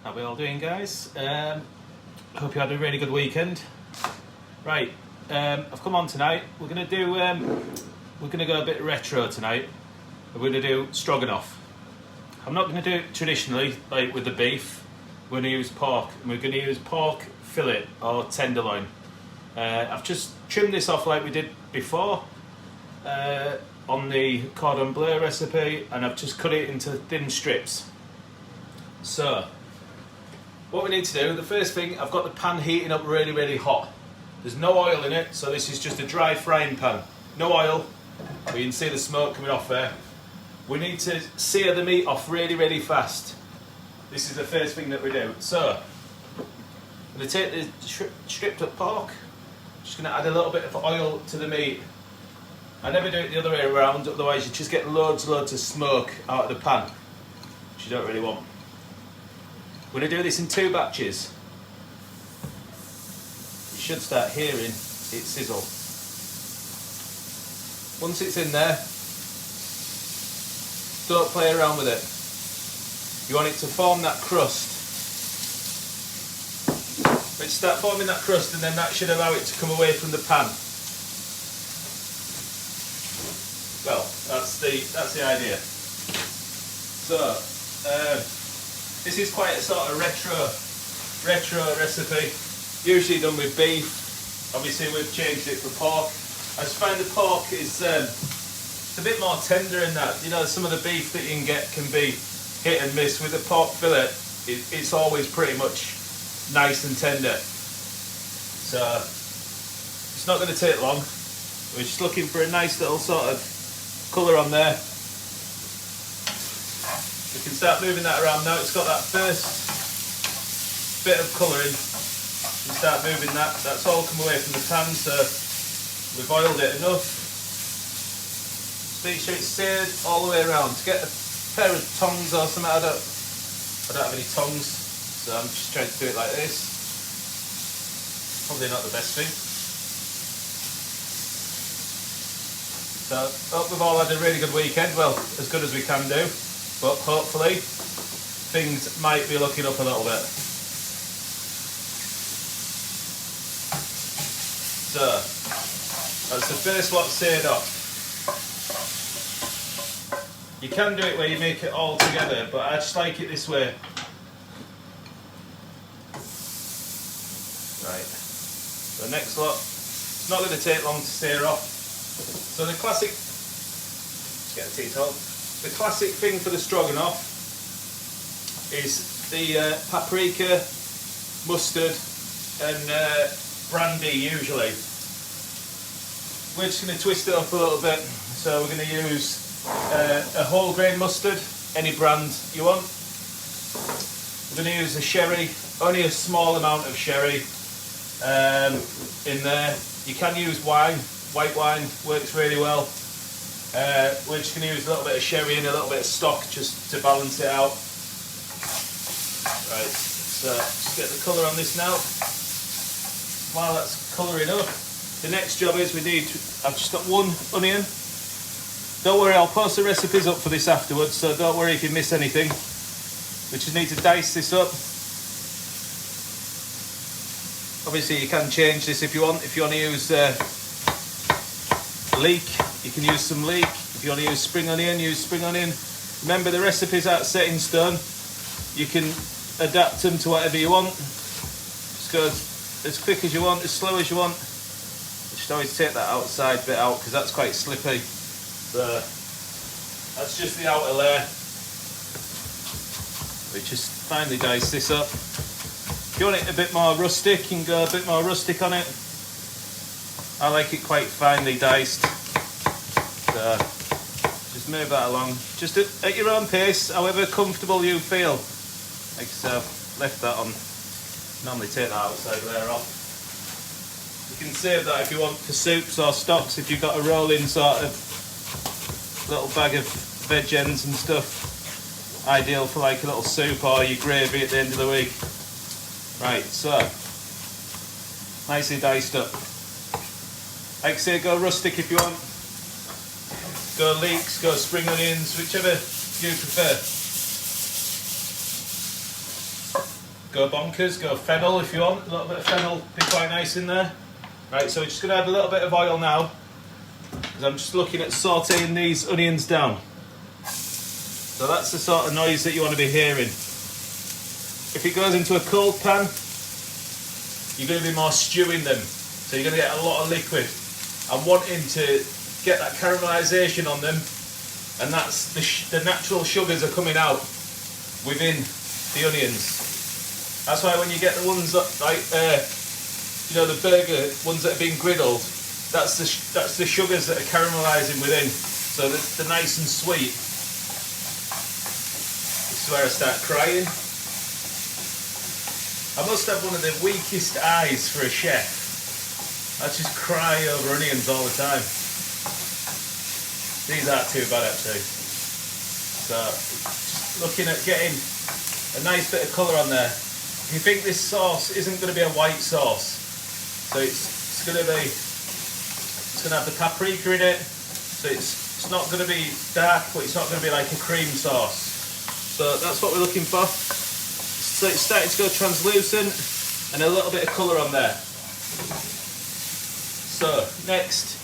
How are we all doing, guys? Hope you had a really good weekend. Right, I've come on tonight. We're gonna go a bit retro tonight. We're gonna do stroganoff. I'm not gonna do it traditionally, like with the beef. We're gonna use pork, and we're gonna use pork fillet or tenderloin. I've just trimmed this off like we did before on the cordon bleu recipe, and I've just cut it into thin strips. So, what we need to do, the first thing, I've got the pan heating up really, really hot. There's no oil in it, so this is just a dry frying pan. No oil, but you can see the smoke coming off there. We need to sear the meat off really, really fast. This is the first thing that we do. So, I'm going to take the stripped up pork, just going to add a little bit of oil to the meat. I never do it the other way around, otherwise you just get loads of smoke out of the pan, which you don't really want. We're going to do this in 2 batches. You should start hearing it sizzle. Once it's in there, don't play around with it. You want it to form that crust. But start forming that crust, and then that should allow it to come away from the pan. Well, that's the idea. So, this is quite a sort of retro recipe. Usually done with beef. Obviously, we've changed it for pork. I just find the pork is it's a bit more tender in that. You know, some of the beef that you can get can be hit and miss. With the pork fillet, it's always pretty much nice and tender. So it's not going to take long. We're just looking for a nice little sort of colour on there. We can start moving that around now. It's got that first bit of colouring. We start moving that. That's all come away from the pan, so we've oiled it enough. Just make sure it's seared all the way around. To get a pair of tongs or something, I don't have any tongs, so I'm just trying to do it like this. Probably not the best thing. So, hope we've all had a really good weekend. Well, as good as we can do, but hopefully things might be looking up a little bit. So, that's the first lot seared off. You can do it where you make it all together, but I just like it this way. Right, the next lot, it's not going to take long to sear off. So the classic, let's get a tea towel. The classic thing for the stroganoff is the paprika, mustard and brandy usually. We're just going to twist it up a little bit. So we're going to use a whole grain mustard, any brand you want. We're going to use a sherry, only a small amount of sherry in there. You can use wine. White wine works really well. We're just going to use a little bit of sherry and a little bit of stock just to balance it out. Right, so just get the colour on this now. While that's colouring up, the next job is I've just got 1 onion. Don't worry, I'll post the recipes up for this afterwards, so don't worry if you miss anything. We just need to dice this up. Obviously you can change this if you want. If you want to use leek, you can use some leek. If you want to use spring onion, use spring onion. Remember, the recipes aren't set in stone. You can adapt them to whatever you want. Just go as quick as you want, as slow as you want. Just always take that outside bit out because that's quite slippy. So that's just the outer layer. We just finely dice this up. If you want it a bit more rustic, you can go a bit more rustic on it. I like it quite finely diced. So just move that along. Just at your own pace, however comfortable you feel. Like so, I've left that on. Normally take that outside layer off. You can save that if you want for soups or stocks, if you've got a rolling sort of little bag of veg ends and stuff. Ideal for like a little soup or your gravy at the end of the week. Right, so nicely diced up. Like I say, go rustic if you want. Go leeks, go spring onions, whichever you prefer. go bonkers, go fennel if you want. A little bit of fennel would be quite nice in there. Right, so we're just going to add a little bit of oil now, because I'm just looking at sauteing these onions down. So that's the sort of noise that you want to be hearing. If it goes into a cold pan, you're going to be more stewing them, so you're going to get a lot of liquid. I'm wanting to get that caramelisation on them, and that's the natural sugars are coming out within the onions. That's why when you get the ones that, like the burger ones that have been griddled, that's the sugars that are caramelising within, so they're nice and sweet. This is where I start crying. I must have one of the weakest eyes for a chef. I just cry over onions all the time. These aren't too bad actually. So, just looking at getting a nice bit of colour on there. If you think this sauce isn't going to be a white sauce, so it's going to have the paprika in it, so it's not going to be dark, but it's not going to be like a cream sauce. So that's what we're looking for. So it's starting to go translucent and a little bit of colour on there. So next,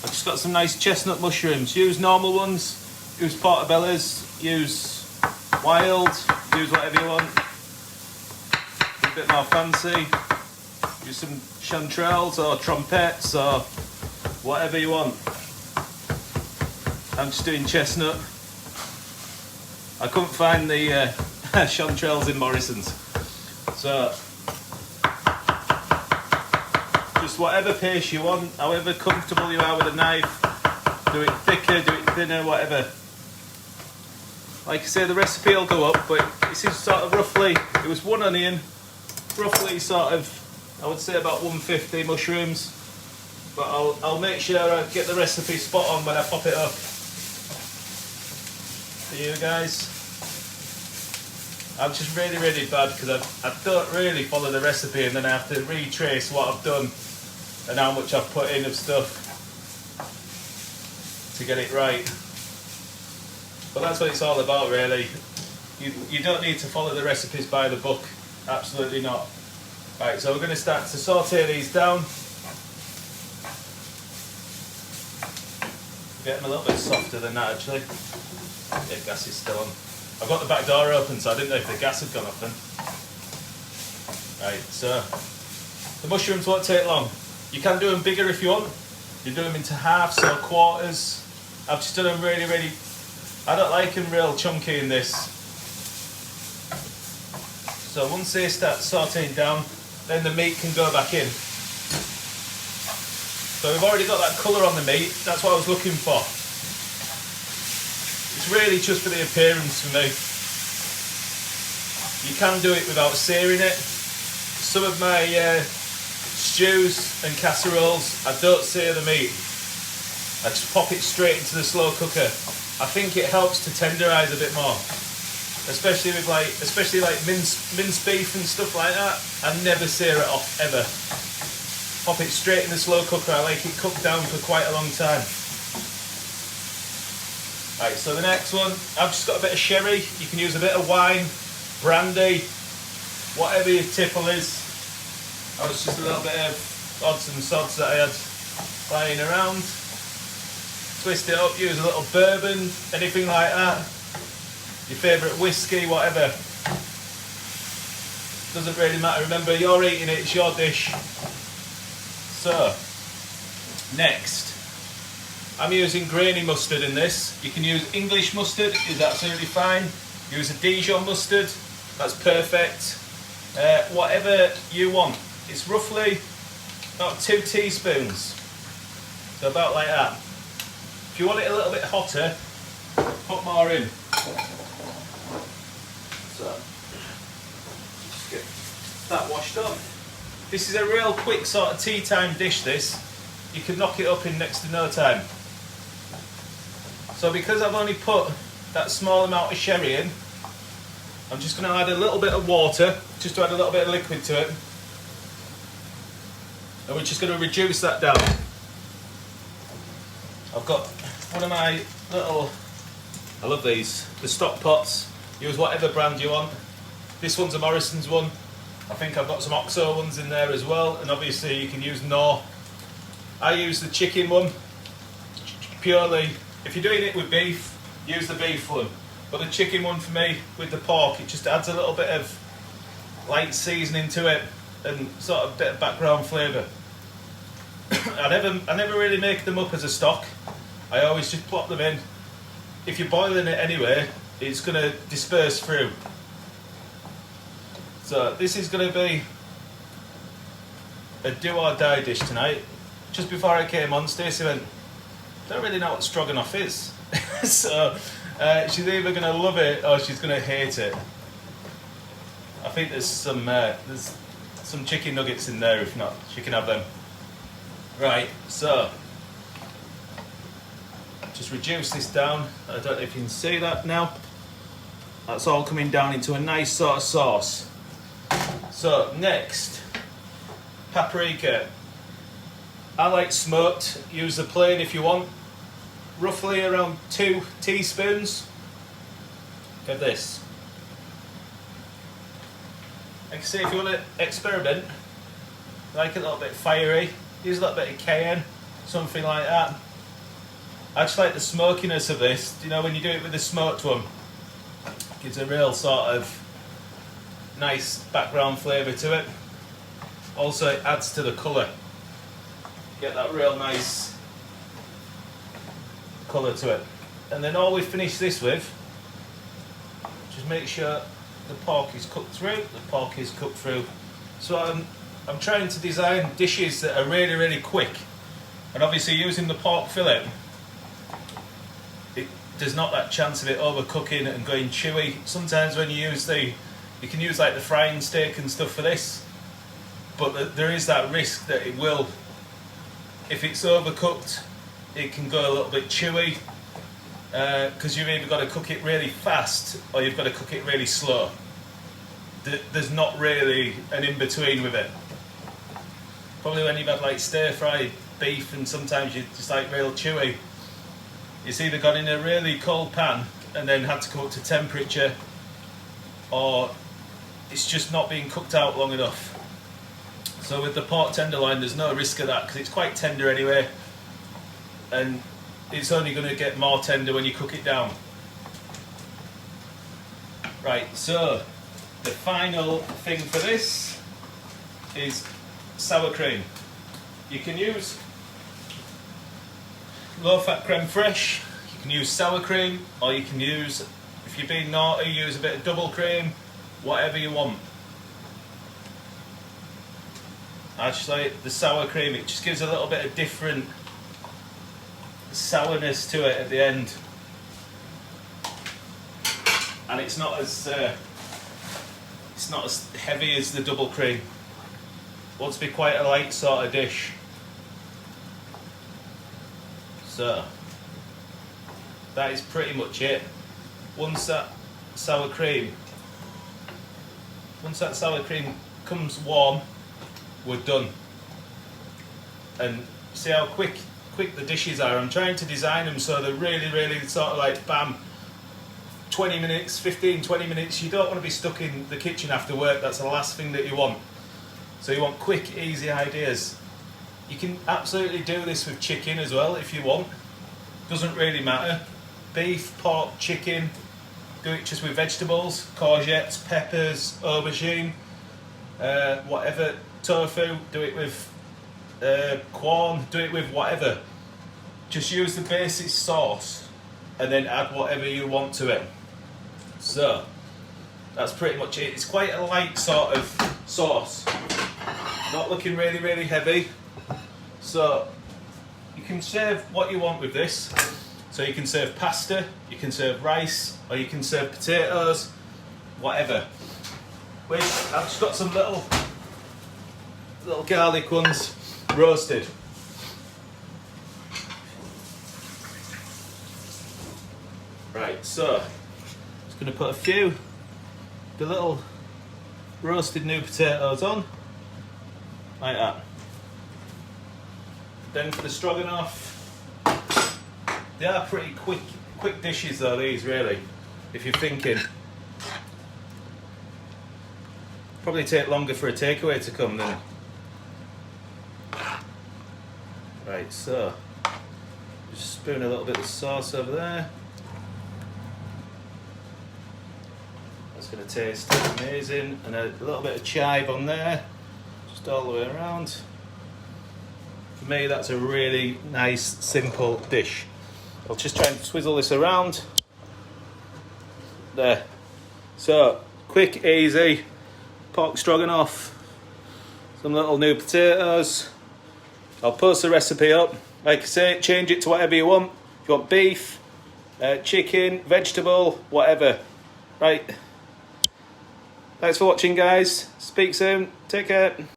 I've just got some nice chestnut mushrooms. Use normal ones, use portobellos, use wild, use whatever you want. A bit more fancy. Use some chanterelles or trompettes or whatever you want. I'm just doing chestnut. I couldn't find the chanterelles in Morrison's. So just whatever pace you want, however comfortable you are with a knife. Do it thicker, do it thinner, whatever. Like I say, the recipe will go up, but this is sort of roughly, it was one onion, roughly sort of, I would say about 150 mushrooms, but I'll make sure I get the recipe spot on when I pop it up for you guys. I'm just really bad because I don't really follow the recipe, and then I have to retrace what I've done and how much I've put in of stuff to get it right. But that's what it's all about really. You don't need to follow the recipes by the book, absolutely not. Right, so we're going to start to saute these down. Get them a little bit softer than that actually. Yeah, gas is still on. I've got the back door open, so I didn't know if the gas had gone off then. Right, so the mushrooms won't take long. You can do them bigger if you want. You do them into halves or quarters. I've just done them really, I don't like them real chunky in this. So once they start sauteing down, then the meat can go back in. So we've already got that colour on the meat. That's what I was looking for. It's really just for the appearance for me. You can do it without searing it. Some of my stews and casseroles, I don't sear the meat. I just pop it straight into the slow cooker. I think it helps to tenderise a bit more. Especially with like minced beef and stuff like that. I never sear it off, ever. Pop it straight in the slow cooker. I like it cooked down for quite a long time. Right, so the next one, I've just got a bit of sherry. You can use a bit of wine, brandy, whatever your tipple is. That was just a little bit of odds and sods that I had lying around. Twist it up, use a little bourbon, anything like that. Your favourite whiskey, whatever. Doesn't really matter. Remember, you're eating it, it's your dish. So, next. I'm using grainy mustard in this. You can use English mustard, is absolutely fine. Use a Dijon mustard, that's perfect. Whatever you want. It's roughly about 2 teaspoons. So about like that. If you want it a little bit hotter, put more in. So, just get that washed up. This is a real quick sort of tea time dish, this. You can knock it up in next to no time. So because I've only put that small amount of sherry in, I'm just going to add a little bit of water, just to add a little bit of liquid to it. And we're just going to reduce that down. I've got one of my little, I love these, the stock pots. Use whatever brand you want. This one's a Morrison's one. I think I've got some oxo ones in there as well, and obviously you can use Knorr. I use the chicken one purely. If you're doing it with beef, use the beef one. But the chicken one for me with the pork, it just adds a little bit of light seasoning to it and sort of a bit of background flavour. I never really make them up as a stock. I always just plop them in. If you're boiling it anyway, it's going to disperse through. So this is going to be a do or die dish tonight. Just before I came on, Stacey went, don't really know what stroganoff is. So she's either going to love it or she's going to hate it. I think there's some chicken nuggets in there. If not, she can have them. Right, so just reduce this down. I don't know if you can see that now. That's all coming down into a nice sort of sauce. So next, paprika. I like smoked. Use the plain if you want. Roughly around 2 teaspoons of this. Like I say, if you want to experiment, like a little bit fiery, use a little bit of cayenne, something like that. I just like the smokiness of this. You know, when you do it with the smoked one, it gives a real sort of nice background flavour to it. Also, it adds to the colour. Get that real nice colour to it. And then all we finish this with, just make sure the pork is cooked through. The pork is cooked through. So I'm trying to design dishes that are really, really quick. And obviously using the pork fillet, there's not that chance of it overcooking and going chewy. Sometimes when you use you can use like the frying steak and stuff for this, but there is that risk that it will, if it's overcooked, it can go a little bit chewy, because you've either got to cook it really fast or you've got to cook it really slow. There's not really an in-between with it. Probably when you've had like stir-fried beef and sometimes you just like real chewy, it's either gone in a really cold pan and then had to cook to temperature, or it's just not being cooked out long enough. So with the pork tenderloin, there's no risk of that because it's quite tender anyway, and it's only going to get more tender when you cook it down. Right, so the final thing for this is sour cream. You can use low-fat creme fraiche, you can use sour cream, or you can use, if you're being naughty, use a bit of double cream, whatever you want. I just like the sour cream, it just gives a little bit of different sourness to it at the end. And it's not as heavy as the double cream. It wants to be quite a light sort of dish. So that is pretty much it. Once that sour cream comes warm, we're done. And see how quick the dishes are. I'm trying to design them so they're really, really sort of like bam, 20 minutes, 15, 20 minutes. You don't want to be stuck in the kitchen after work. That's the last thing that you want. So you want quick, easy ideas. You can absolutely do this with chicken as well if you want. Doesn't really matter. Beef, pork, chicken. Do it just with vegetables, courgettes, peppers, aubergine, whatever, tofu. Do it with corn. Do it with whatever. Just use the basic sauce and then add whatever you want to it. So that's pretty much it. It's quite a light sort of sauce. Not looking really, really heavy. So you can serve what you want with this. So you can serve pasta, you can serve rice, or you can serve potatoes, whatever. Wait, I've just got some little garlic ones roasted. Right, so just going to put the little roasted new potatoes on, like that. Then for the stroganoff, they are pretty quick dishes though, these really, if you're thinking. Probably take longer for a takeaway to come then. Right, so just spoon a little bit of sauce over there. That's going to taste amazing, and a little bit of chive on there, just all the way around. For me, that's a really nice, simple dish. I'll just try and swizzle this around. There. So, quick, easy, pork stroganoff, some little new potatoes. I'll post the recipe up. Like I say, change it to whatever you want. If you want beef, chicken, vegetable, whatever. Right. Thanks for watching, guys. Speak soon. Take care.